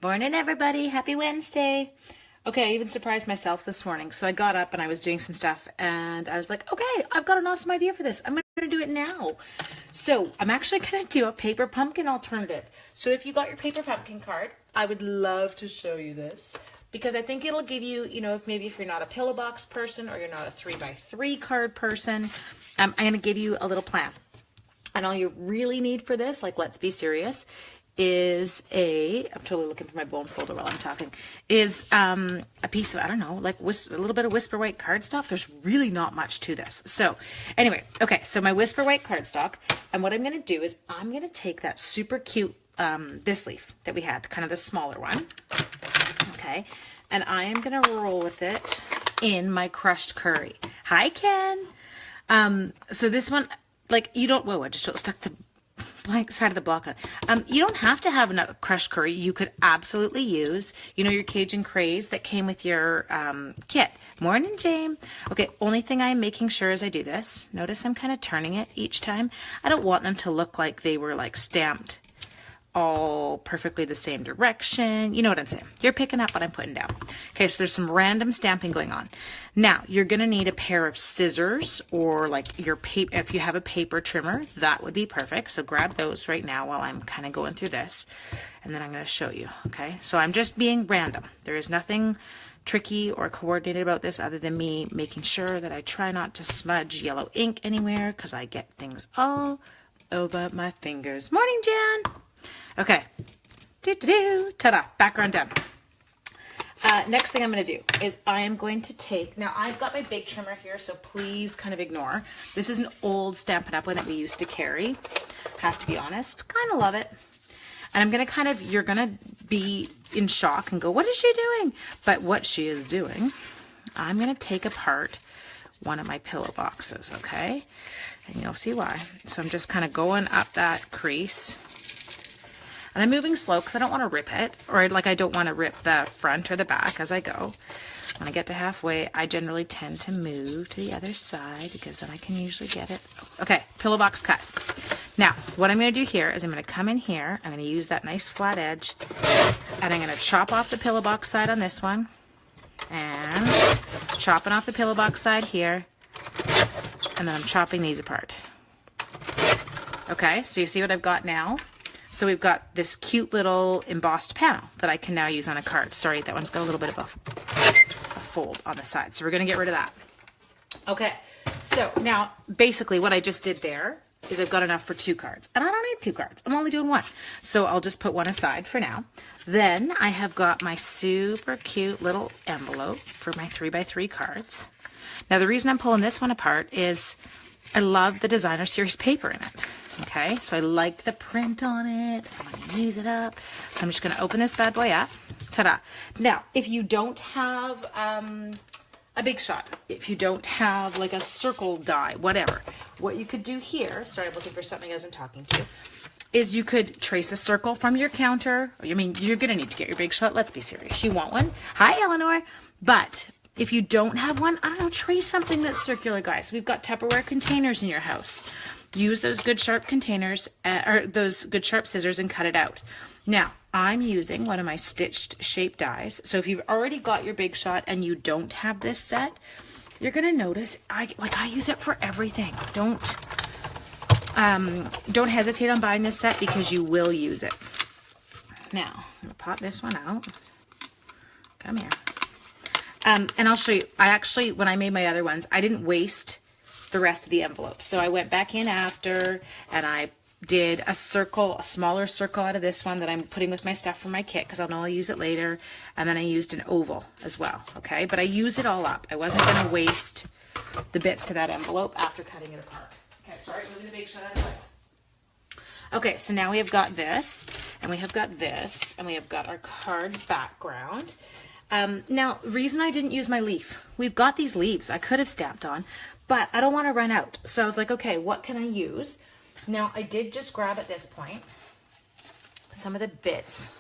Morning, everybody. Happy Wednesday. Okay, I even surprised myself this morning. So I got up and I was doing some stuff and I was like, okay, I've got an awesome idea for this. I'm going to do it now. So I'm actually going to do a paper pumpkin alternative. So if you got your paper pumpkin card, I would love to show you this because I think it'll give you, if you're not a pillow box person or you're not a 3x3 card person, I'm going to give you a little plan. And all you really need for this, like, let's be serious, is I'm totally looking for my bone folder while I'm talking, is a piece of, I don't know, like a little bit of Whisper White cardstock. There's really not much to this. So anyway, okay, so my Whisper White cardstock, and what I'm going to do is I'm going to take that super cute, this leaf that we had, kind of the smaller one, okay, and I am going to roll with it in my crushed curry. Hi, Ken. So this one, like, you don't, whoa, I just stuck the blank side of the block on. You don't have to have a crushed curry. You could absolutely use, your Cajun craze that came with your kit. Morning, James. Okay, only thing I'm making sure as I do this, notice I'm kind of turning it each time. I don't want them to look like they were like stamped all perfectly the same direction. You know what I'm saying? You're picking up what I'm putting down. Okay, so there's some random stamping going on. Now, you're going to need a pair of scissors or like your paper. If you have a paper trimmer, that would be perfect. So grab those right now while I'm kind of going through this. And then I'm going to show you. Okay, so I'm just being random. There is nothing tricky or coordinated about this other than me making sure that I try not to smudge yellow ink anywhere because I get things all over my fingers. Morning, Jan. Okay, ta-da, background done. Next thing I'm going to do is I am going to take, now I've got my big trimmer here, so please kind of ignore. This is an old Stampin' Up! One that we used to carry. Have to be honest, kind of love it. And I'm going to you're going to be in shock and go, what is she doing? But what she is doing, I'm going to take apart one of my pillow boxes, okay? And you'll see why. So I'm just kind of going up that crease. And I'm moving slow because I don't want to rip it, or like I don't want to rip the front or the back as I go. When I get to halfway, I generally tend to move to the other side because then I can usually get it. Okay, pillow box cut. Now, what I'm going to do here is I'm going to come in here, I'm going to use that nice flat edge, and I'm going to chop off the pillow box side on this one, and chopping off the pillow box side here, and then I'm chopping these apart. Okay, so you see what I've got now? So we've got this cute little embossed panel that I can now use on a card. Sorry, that one's got a little bit of a fold on the side. So we're going to get rid of that. Okay, so now basically what I just did there is I've got enough for 2 cards. And I don't need 2 cards. I'm only doing 1. So I'll just put one aside for now. Then I have got my super cute little envelope for my 3x3 cards. Now the reason I'm pulling this one apart is I love the designer series paper in it. Okay, so I like the print on it. I want to use it up. So I'm just going to open this bad boy up. Ta-da. Now, if you don't have a big shot, if you don't have like a circle die, whatever, what you could do here, sorry, I'm looking for something as I'm talking to, is you could trace a circle from your counter. I mean, you're going to need to get your big shot. Let's be serious. You want one? Hi, Eleanor. But if you don't have one, I don't know, trace something that's circular, guys. We've got Tupperware containers in your house. Use those good sharp containers, or those good sharp scissors and cut it out. Now, I'm using one of my stitched shape dies. So if you've already got your big shot and you don't have this set, you're going to notice, I use it for everything. Don't hesitate on buying this set because you will use it. Now, I'm going to pop this one out. Come here. And I'll show you. When I made my other ones, I didn't waste the rest of the envelope. So I went back in after and I did a smaller circle out of this one that I'm putting with my stuff for my kit because I know I'll use it later. And then I used an oval as well. Okay, but I used it all up. I wasn't going to waste the bits to that envelope after cutting it apart. Okay, sorry, moving the big shot out of the way. Okay, so now we have got this, and we have got this, and we have got our card background. Now, the reason I didn't use my leaf, we've got these leaves I could have stamped on, but I don't want to run out. So I was like, okay, what can I use? Now, I did just grab at this point some of the bits.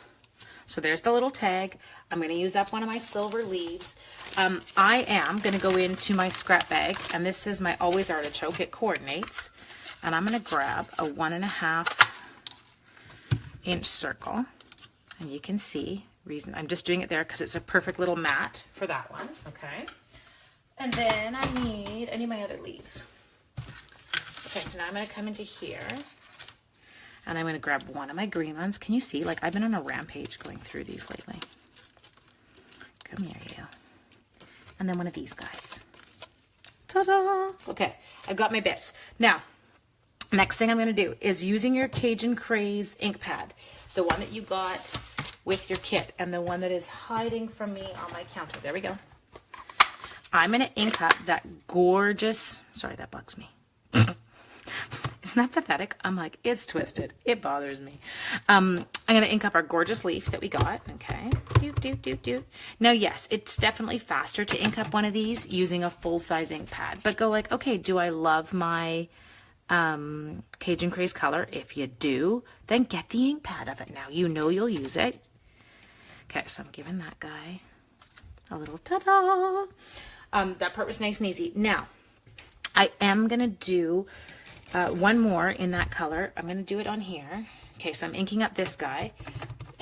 So there's the little tag. I'm going to use up one of my silver leaves. I am going to go into my scrap bag, and this is my Always Artichoke. It coordinates. And I'm going to grab a 1.5 inch circle. And you can see Reason I'm just doing it there because it's a perfect little mat for that one. Okay. And then I need my other leaves. Okay, so now I'm going to come into here and I'm going to grab one of my green ones. Can you see? Like, I've been on a rampage going through these lately. Come here, you. And then one of these guys. Ta-da! Okay, I've got my bits. Now, next thing I'm going to do is using your Cajun Craze ink pad, the one that you got with your kit and the one that is hiding from me on my counter. There we go. I'm going to ink up that gorgeous, sorry, that bugs me. Isn't that pathetic? I'm like, it's twisted. It bothers me. I'm going to ink up our gorgeous leaf that we got. Okay. Do. Now, yes, it's definitely faster to ink up one of these using a full-size ink pad. But go like, okay, do I love my Cajun Craze color? If you do, then get the ink pad of it now. You know you'll use it. Okay, so I'm giving that guy a little ta-da. That part was nice and easy. Now, I am going to do one more in that color. I'm going to do it on here. Okay, so I'm inking up this guy.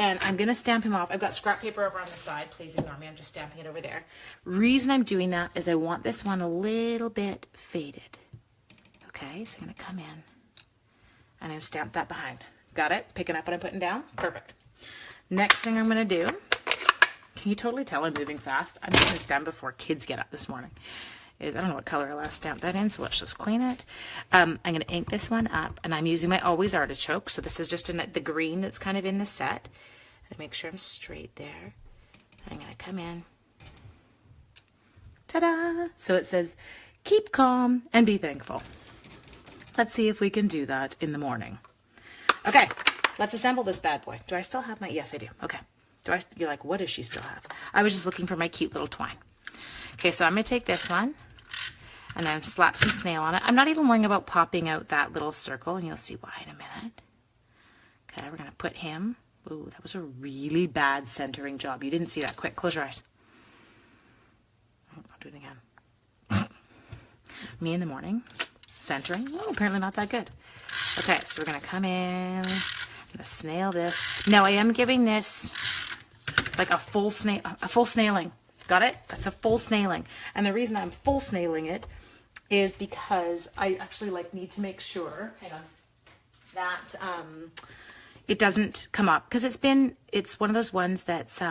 And I'm going to stamp him off. I've got scrap paper over on the side. Please ignore me. I'm just stamping it over there. Reason I'm doing that is I want this one a little bit faded. Okay, so I'm going to come in. And I'm going to stamp that behind. Got it? Picking up what I'm putting down? Perfect. Next thing I'm going to do, can you totally tell I'm moving fast? I'm getting this done before kids get up this morning. I don't know what color I last stamped that in, so let's just clean it. I'm going to ink this one up, and I'm using my Always Artichoke. So this is just the green that's kind of in the set. And make sure I'm straight there. I'm going to come in. Ta-da! So it says, keep calm and be thankful. Let's see if we can do that in the morning. Okay, let's assemble this bad boy. Do I still have my, yes I do. Okay. You're like, what does she still have? I was just looking for my cute little twine. Okay, so I'm going to take this one and then slap some snail on it. I'm not even worrying about popping out that little circle, and you'll see why in a minute. Okay, we're going to put him. Ooh, that was a really bad centering job. You didn't see that. Quick, close your eyes. Oh, I'll do it again. Me in the morning. Centering. Oh, apparently not that good. Okay, so we're going to come in. I'm going to snail this. Now, I am giving this like a full snailing. Got it? That's a full snailing. And the reason I'm full snailing it is because I actually need to make sure, hang on, that it doesn't come up. Because it's one of those ones that's,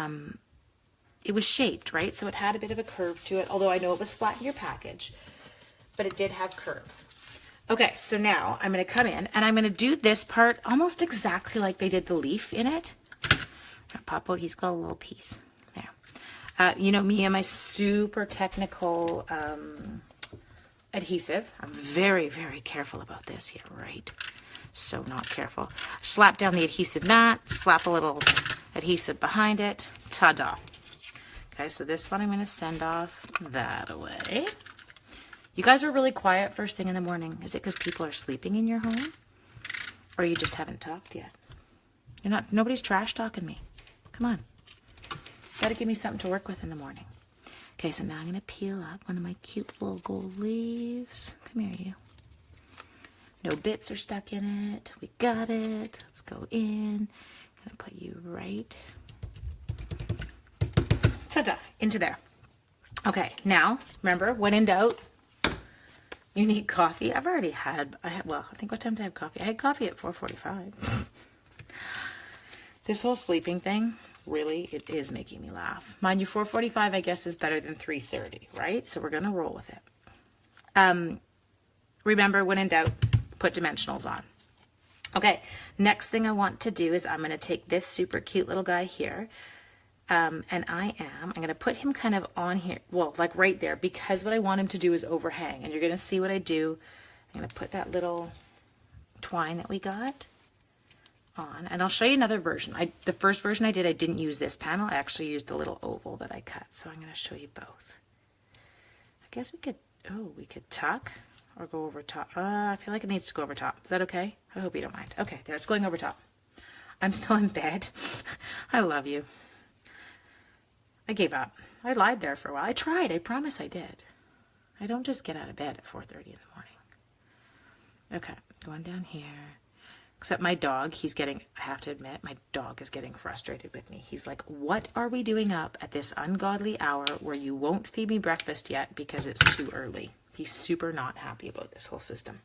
it was shaped, right? So it had a bit of a curve to it, although I know it was flat in your package, but it did have curve. Okay, so now I'm going to come in and I'm going to do this part almost exactly like they did the leaf in it. I'm going to pop out, he's got a little piece. You know me and my super technical adhesive. I'm very, very careful about this. Yeah, right. So not careful. Slap down the adhesive mat, slap a little adhesive behind it. Ta-da. Okay, so this one I'm going to send off that away. You guys are really quiet first thing in the morning. Is it because people are sleeping in your home? Or you just haven't talked yet? Nobody's trash talking me. Come on. Got to give me something to work with in the morning. Okay, so now I'm going to peel up one of my cute little gold leaves. Come here, you. No bits are stuck in it. We got it. Let's go in. Going to put you right. Ta-da! Into there. Okay, now, remember, when in doubt, you need coffee. I think what time did I have coffee? I had coffee at 4:45. This whole sleeping thing, really, it is making me laugh. Mind you, 4:45, I guess, is better than 3:30, right? So we're going to roll with it. Remember, when in doubt, put dimensionals on. Okay, next thing I want to do is I'm going to take this super cute little guy here. And I'm going to put him kind of on here, well, like right there, because what I want him to do is overhang. And you're going to see what I do. I'm going to put that little twine that we got on, and I'll show you another version. The first version I did, I didn't use this panel. I actually used a little oval that I cut. So I'm going to show you both. I guess we could tuck or go over top. I feel like it needs to go over top. Is that okay? I hope you don't mind. Okay, there, it's going over top. I'm still in bed. I love you. I gave up. I lied there for a while. I tried. I promise I did. I don't just get out of bed at 4:30 in the morning. Okay, going down here. Except my dog, I have to admit, my dog is getting frustrated with me. He's like, what are we doing up at this ungodly hour where you won't feed me breakfast yet because it's too early? He's super not happy about this whole system.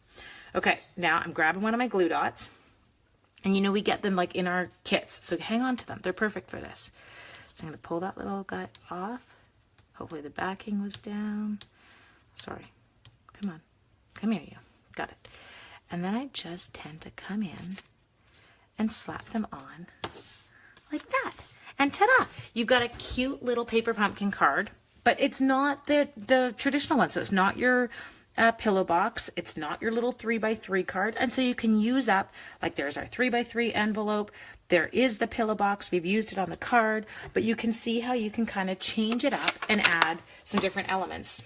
Okay, now I'm grabbing one of my glue dots. And you know, we get them like in our kits, so hang on to them. They're perfect for this. So I'm going to pull that little guy off. Hopefully the backing was down. Sorry. Come on. Come here, you. Got it. And then I just tend to come in and slap them on like that. And ta-da! You've got a cute little paper pumpkin card, but it's not the traditional one. So it's not your pillow box. It's not your little 3x3 card. And so you can use up, like there's our 3x3 envelope. There is the pillow box. We've used it on the card, but you can see how you can kind of change it up and add some different elements.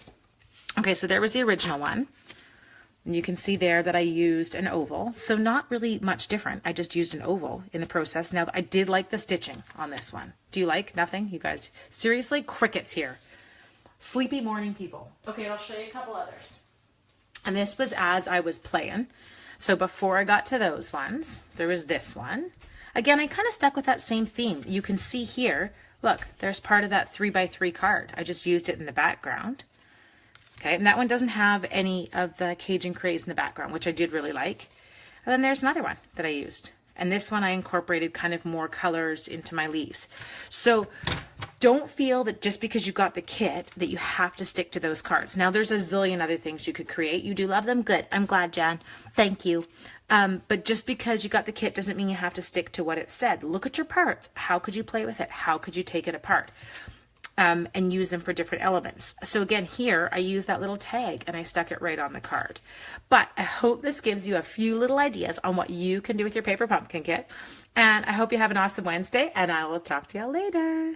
Okay, so there was the original one. And you can see there that I used an oval. So not really much different. I just used an oval in the process. Now, I did like the stitching on this one. Do you like? Nothing? You guys, seriously? Crickets here. Sleepy morning people. Okay, I'll show you a couple others. And this was as I was playing. So before I got to those ones, there was this one. Again, I kind of stuck with that same theme. You can see here, look, there's part of that 3x3 card. I just used it in the background. Okay, and that one doesn't have any of the Cajun craze in the background, which I did really like. And then there's another one that I used. And this one I incorporated kind of more colors into my leaves. So don't feel that just because you got the kit that you have to stick to those cards. Now there's a zillion other things you could create. You do love them? Good. I'm glad, Jan. Thank you. But just because you got the kit doesn't mean you have to stick to what it said. Look at your parts. How could you play with it? How could you take it apart? And use them for different elements. So again, here I used that little tag and I stuck it right on the card. But I hope this gives you a few little ideas on what you can do with your paper pumpkin kit. And I hope you have an awesome Wednesday, and I will talk to you later.